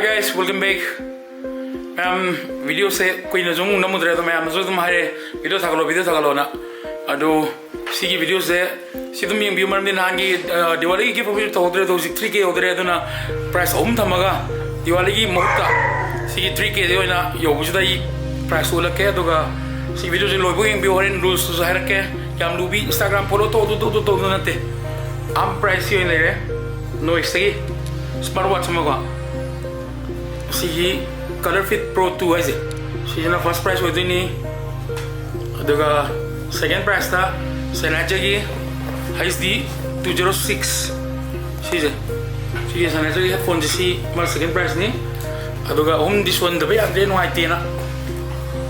guys, welcome back. Video se koi na jung namudre to mayam so tumhare video thakalo na ado sigi video se sidum yeng view mar din hangi Diwali ki photo hodre to 3k hodre aduna price thamaga Diwali ki mohta sigi 3k de na yobuda I price ulake aduga sigi video se loibo yeng view horen rules to zahir ke yam lubi Instagram follow to nate am price yo ne no sigi smartwatch maga sigi Color Fit Pro 2 is it? She's in the first price with me. The second price ta Senachagi HD 206. She's Senachagi headphone see my second price ni. Aduga this one the way I didn't white na.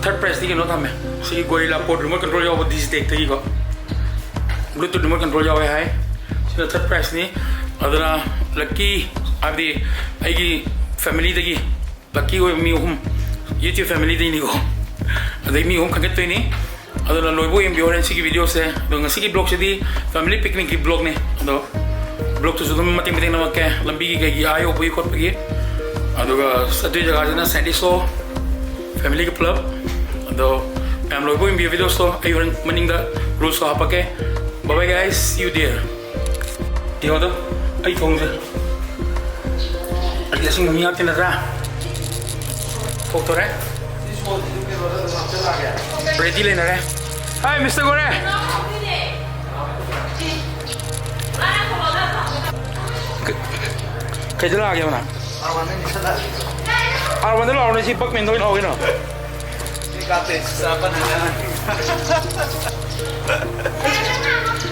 Third price ni no tame. See Gorilla port remote control over this take the go. Bluetooth remote control over high. See the third price ni. Adana lucky abdi aigi family dagi. Lucky we me YouTube family day ni ko. Adai me khagat to ni. Adala loibo em bioren sigi video se. Dong sigi blog se di family picnic ki blog ne. Ado blog to sudum mating na makke lambi ki ayo pui khot pagi. Aduga sadu jaga jana Sandiso family ki club. Ado am loibo em video so ayuran maning da rules so apake. Bye bye guys, see you there. Dio do ai thong se. Adi asing mi atin ra. Photo re? Ready lena re? Hi Mr. Gore. Kaja la gaya mana? Arwan de laune si pak mendo ino gino. Nikate saban hanan.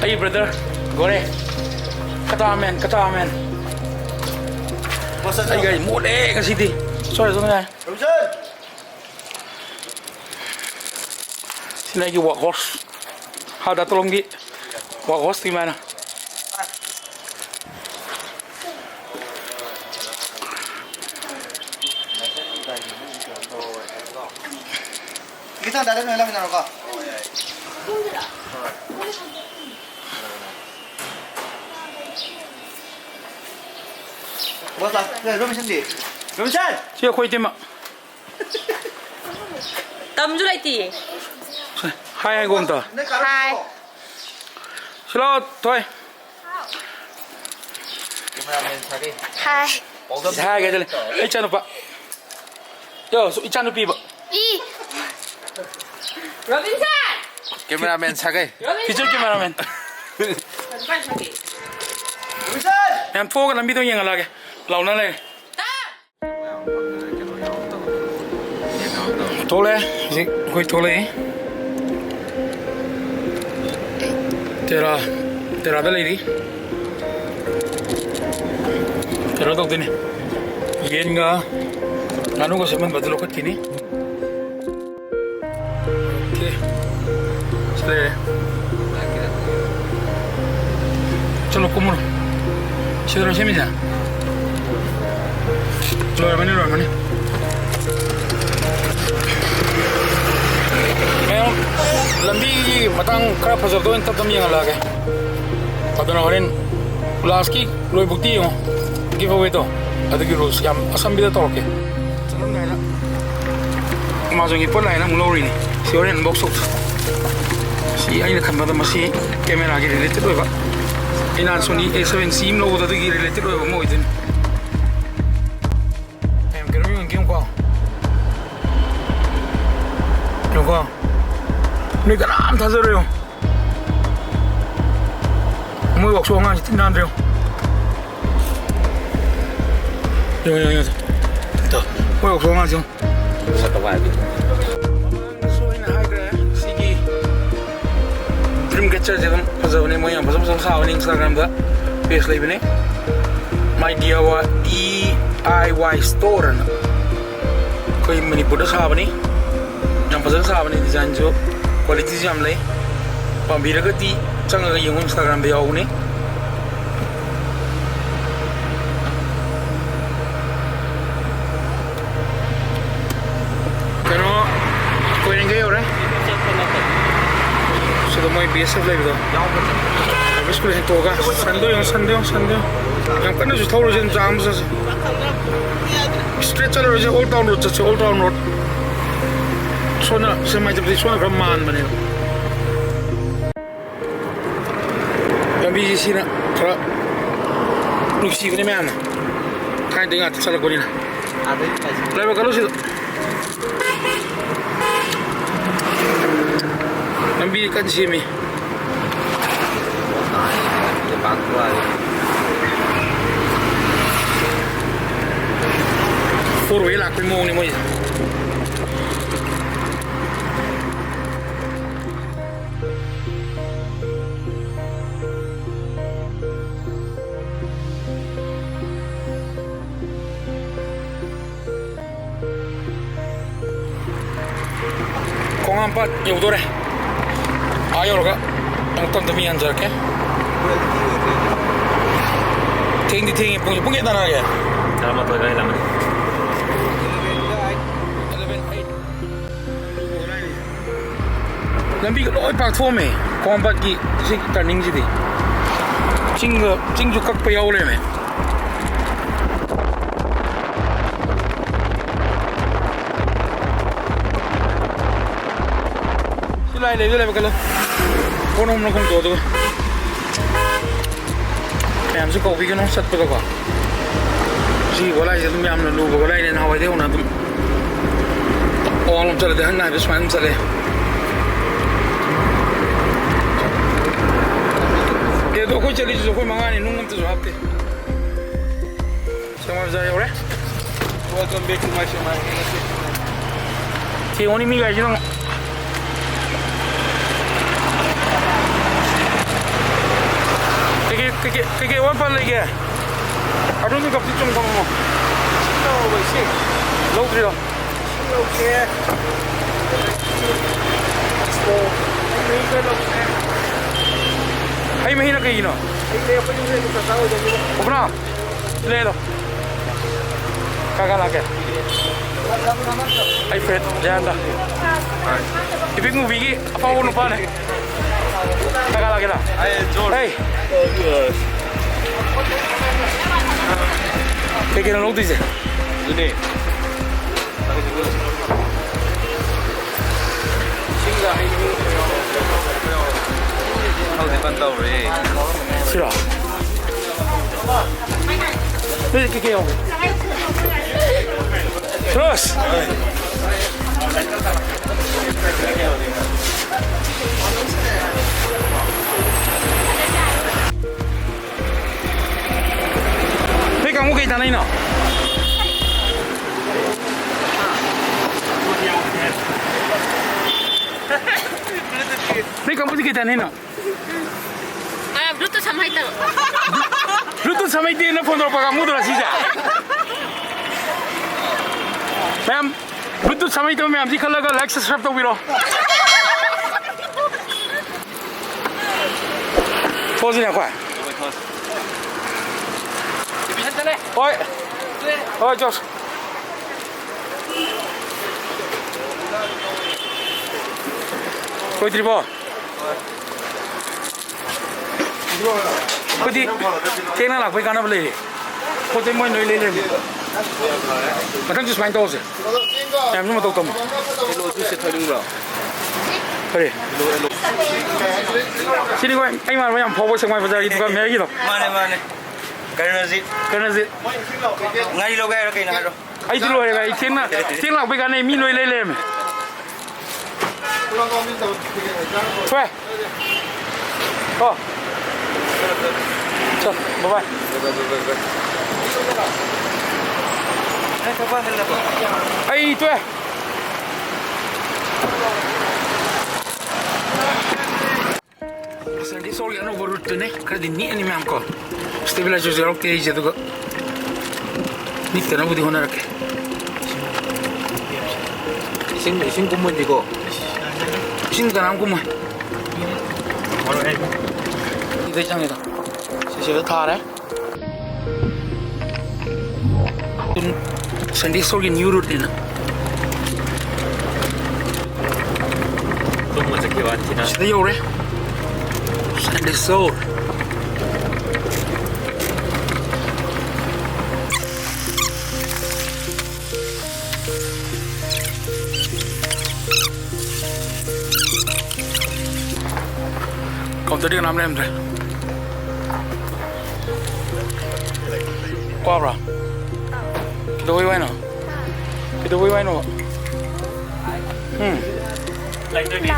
Hey brother, Gore. Kata amen. Bosa Hey guys, mole kasi di. Sorry, sorry. Sini lagi workhorse. How dah tolong di workhorse di mana? Kita dah ada nilai mana kau? Bos lah, Robinson di. Robinson. Siapa kau itu mak? Tam julai ti. Hai Gonta. Hai. Selamat, toy. Kameramen tadi. Hai. Hai gajah le. Ikan apa? Yo, ikan apa ibu? Robinson. Kameramen sagai. Picture cameraman. Robinson. Yang fokus nampi tu yang lagi. Launa le. Tole, si koi tole. Tera dah lagi. Tera tu ni. Yenga, anu ko semen betul kot kini. Okay. Sile. Chalo kumur. Sila sini je. Luar mana? Lambi matang kerap pasal tu entar kami yang lagi. Padahal orang last ki loi bukti yo giveaway tu ada ki rules yang asam bila tu okay. Salam dah lah. Masuk ipon lah, mulai ni. Si orang box out. Si aina kan pada masih kamera lagi related tu apa? Ina Sony A7C lo tu ki related tu apa mau itu. Em kerana yang game kau. Kau. Ni kan tak seru. Mui waktu orang itu nanti. Yo. Tuh, mui waktu orang itu. Satu lagi. So ini harga segi Dreamcatcher je kan. Pasal ni mui yang pasal sahau ni Instagram dah. Page live ni. My DIY store na. Kau ini mani bodoh sahau ni. Yang pasal sahau ni design jo. Quality jam leh, pembira keti canggah yang Instagram dia awak ni. Kerana kau yang gaya orang, so sida moi BSF leibdo biskuit hen toga sando yang kana ju thoro jen jam sa straight chalo je old town road sona semai jab sona brahman bane lambi sina thora nuksi bane man kai denga chala gorina laiba kalu sida lambi kan simi four way lakpi mo ni mo 공항밭 요도래 아요로가 양땀도 미안 저렇게 탱이 뽕게 다나게 Selamat pagi lama. lambi ko oi pak thome 공항밭 ki sik turning ji di chingju kak pa yaule me silai le le bakalo konom no kong do do em su ko bi ko no sat pa ko ji wala je dum yam no lu wala ne na wa de ona dum on chale de na bis man chale e do ko chali jo ko mangani nungum to hapte samar ja yore welcome back to my channel ti oni mi ga ji no 그게 원판레게 아루니 갑자기 좀 가면 뭐 로드리요 hay mấy nó kỳ nó không nào lên rồi kakak lagi hay Fred jangan dah tapi movie apa pun lupa nih kakak lagi lah hey Kaya ng notice eh. Ini. Kau depan tahu ni. Sila. Ini kaya ako. Terus. Kamu kayak tanah ini, kamu kayak tanah ini. Bluetooth sama itu. Bluetooth sama itu na phone apa kamu tu lah sih jah. Ma'am, Bluetooth sama itu ma'am jika laga like subscribe tu biro. Pause ni apa? Oi, oi Josh. Kau terima? Kau di, kena lah, kau ikan apa lagi? Kau terima ni lagi. Macam tu semuanya tahu sih. Yang mana tahu kamu? Hello, tu setting bro. Hei. Sini kau, ay mana yang power semua pasal itu kan mereka itu. Mana. Karena zit. Ngai lo gaya kayak nak. Ay tu loh ya, tiang lah bekan ni milo lele me. Weh. Oh. Cok, bye bye. Apa hal apa? Ay tu eh. Sandi sol ya no borut ne, kada ni ani me amko. Stabilizer zero ke je tu ko. Ni tena budi hona rake. Isin kumon diko. Sin ka nam kuma. Idai changeda. Se tha raha hai. Sandi sol ki new route ne na. Tuh macam kiwan Cina. Sida yo re. Sandy Soul. Kau tadi kan nama Andre? Kau apa? Kita boleh main no? Kita boleh main no? Like the day.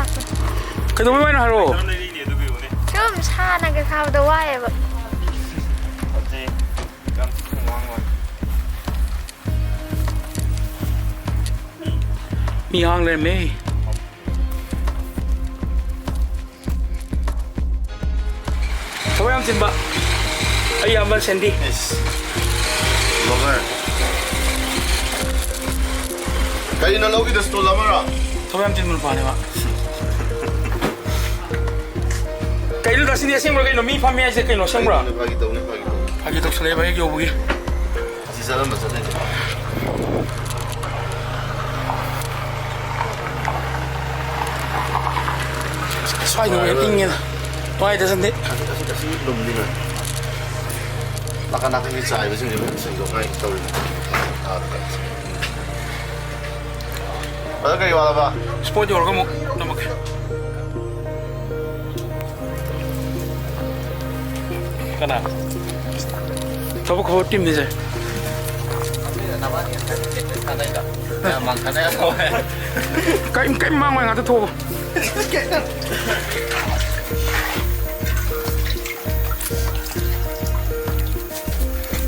Kita boleh main haro? 좀 차나게 가보다 와요. Okay. Come on. Mi hang le me. Kau yang simba? Ayam bal Sandy. Yes. Lover. Kayo na logi das to lamara. Kau yang simba pa ni ma? Kau lu dah sini asyik mereka no mi pami aja kau no sembra. Pagi tahu. Pagi tu selai baik jauh pergi. Si salam masalah ni. Soai no yang tinggi lah. Soai dah sendiri. Kasi belum lima. Baka nakikita sa ayos hindi mo singgo ngay tahu. Wala kayo wala ba? Sport jauh kamu nama ke? Kenapa? Tahu kau tim ni je. Makanya apa? Kau mang mang ada tu.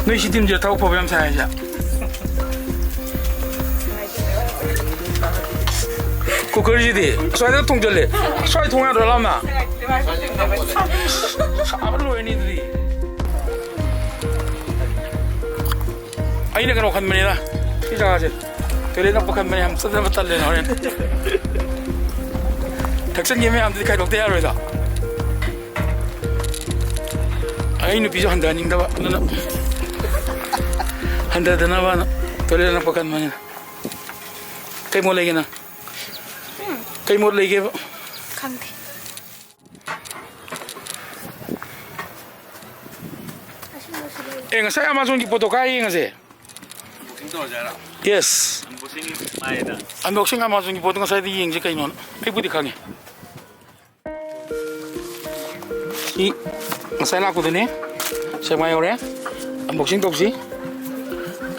Noi si tim je tahu problem saya aja. Kau kerja di, soalnya tu tunggu le, soalnya tunggu ada lama. Apa lu ini tadi? Aina kan bukan mana lah, kita aja. Kalau nak bukan mana, ham sudah betul le orang. Taksan game ham tadi kau dokter ada tak? Aina pisau handa ning dah, handa dah nama, kalau nak bukan mana. Kau mau lagi na? Kau mau lagi apa? 강대. Saya Amazon ki foto kaya nga sih. Yes. Unboxing Amazon ki foto nga saya di yang je kayo non. Ay pwede kang si saya laku din saya mayor unboxing to si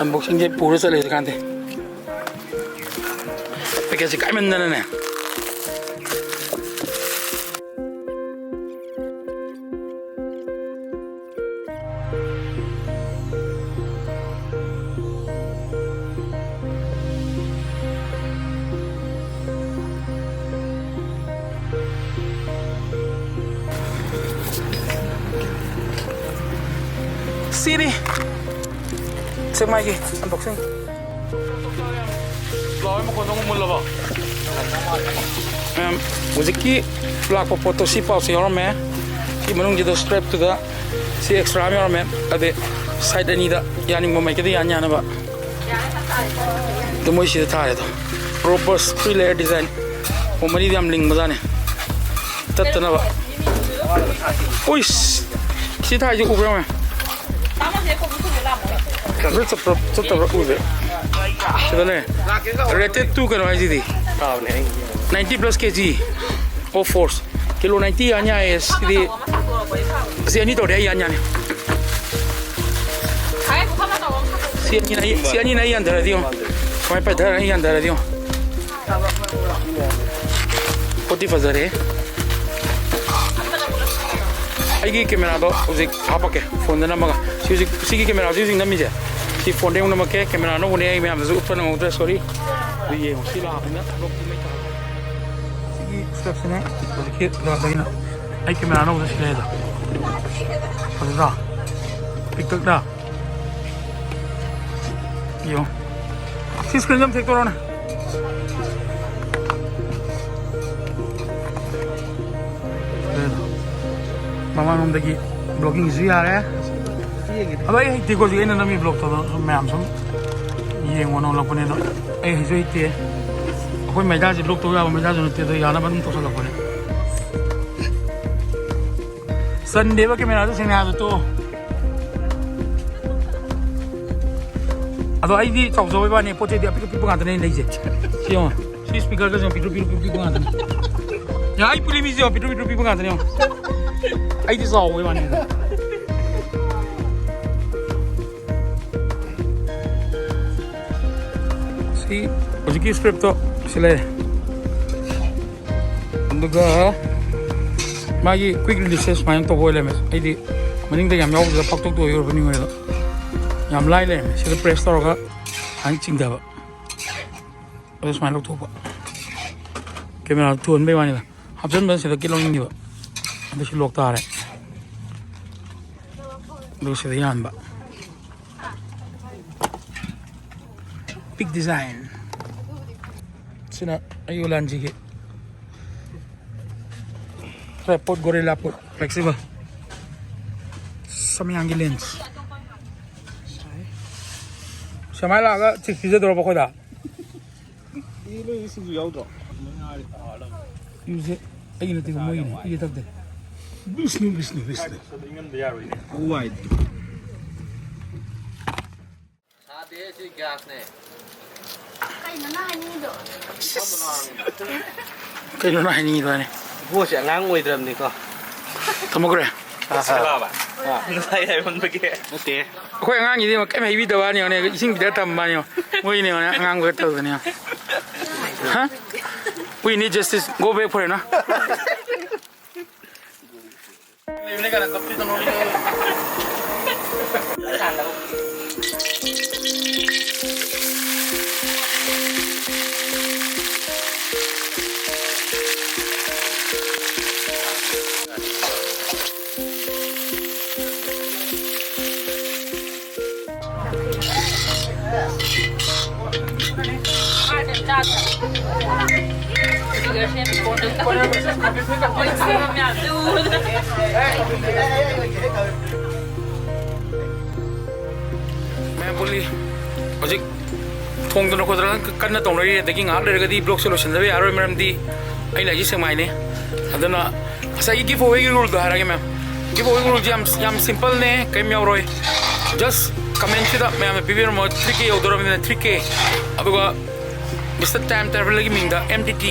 unboxing je puro sa lesa kante. Pagka si kaiman na. Sini. Saya mai ke unboxing. Lawan mo ko nung mula ba? Muziki black foto si pau si orang me. Si manung jeda strap tu da. Si extra me orang me. Ade side ni da. Yani mo mai ke dia anya na ba. Tu mo si da thare to. Proper three layer design. Mo mari diam link mazane. Tat na ba. Uish. Si thai ju ubra me. Tetap udah. Sebenarnya, rated tu kan aja di. 90 plus kg of force. Kilo 90 hanya es di. Si ini tu dia hanya ni. Si ini naik antara dia. Kau apa dah naik antara dia. Koti fazar Aigi kamera tu, usik apa ke? Phone dah nama ka. Si kamera usik nama je. Si phone dia nama ke kamera no boleh ini ambil upper nama udah sorry. Ini si lah apa ni? Lock ni tak. Si step sini, usik dah lagi na. Aigi kamera no udah sila dah. Apa dah? TikTok dah. Yo. Si screen jam take orang. Mama ngom dagi blogging zui a raha hai aba ei tiko ji ena nami blog to ma'am sum yeng wono lapone no ei zui te koi mai da ji blog to ya mai da jo te do ya na ban to sa lapone Sunday ba camera to sing na to. Ado ai di chau zo ba ne pote di api nga tane nei je. Siyo. Si speaker ka jo pitu nga tane. Ya ai puli mi jo pitu nga tane. Ai di zo ba ne. Si hoje script to sila. Anduga magi quick releases main to boile mes. Ai di maning da yam yaw da pak tok to yor bani ngoi. Yam lai le sila press to ka an ching da ba. Terus main lok to ba. Camera tuan ba wani la. Option ban sila kilong ni ba. Ando si lok ta re. Do sila yan ba. Big design. Sina ayulan jige. Tripod gorilla pot flexible. Samyang lens. Samay la ga chik pizza dro ba ko da. Use ay na tigo mo yun. Ili tag de. Bisnu. Wide. Kayo na hini ba ne? Bố sẽ ngang ngồi đầm này cơ. Tamo kore. Sẽ là bạn. Đây đây con kia. Ok. Khoi ngang gì mà cái mày video ba nhiều này, sinh video tầm ba nhiều. Ngồi nhiều này ngang với tàu này. Huh? We need justice. Go back for it, no? Ini kan kopi to no. मैं बोली हजिक थोंदन खोदरा कन्ना तोंरई दगी ngak lergadi block solution da yaro meramdi ai la ji semaine adana asai giveaway rule da harage ma'am giveaway rule jam simple ne kaim yauroi just comment da ma'am bibir mo 3k odoro min 3k aduga Mr. Time Travel lagi mingda MTT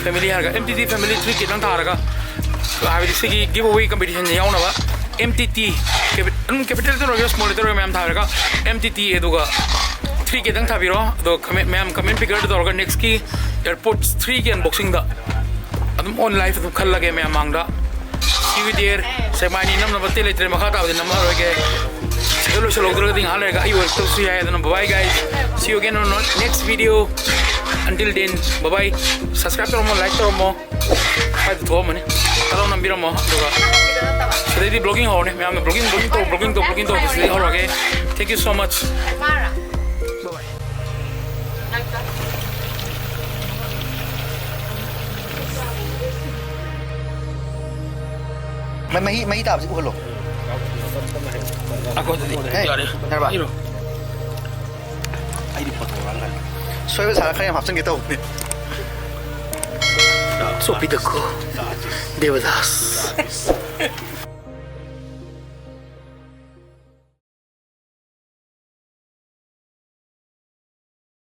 family harga MTT family 3k nang tharaga habis segi giveaway competition yauna ba MTT capital to small to ma'am tharaga MTT eduga 3k dang thabiro do ma'am comment picker to next ki airport 3k unboxing da adum on live to khal lage ma'am mangda see you there semani nam na batte letre makha ta de number hoge selo dro ding halega I will to see you bye guys see you again on next video until then bye bye subscribe to mo like to mo hai to mo ne talo nambira mo doga today blogging ho ne ma'am blogging to this ho lage thank you so much bye bye Mấy tao sẽ uống lộc. ako tadi yare Nara ba? iro Ai đi foto lang kan. Soalnya saya kan yang hapsen gitu. so pidako devadas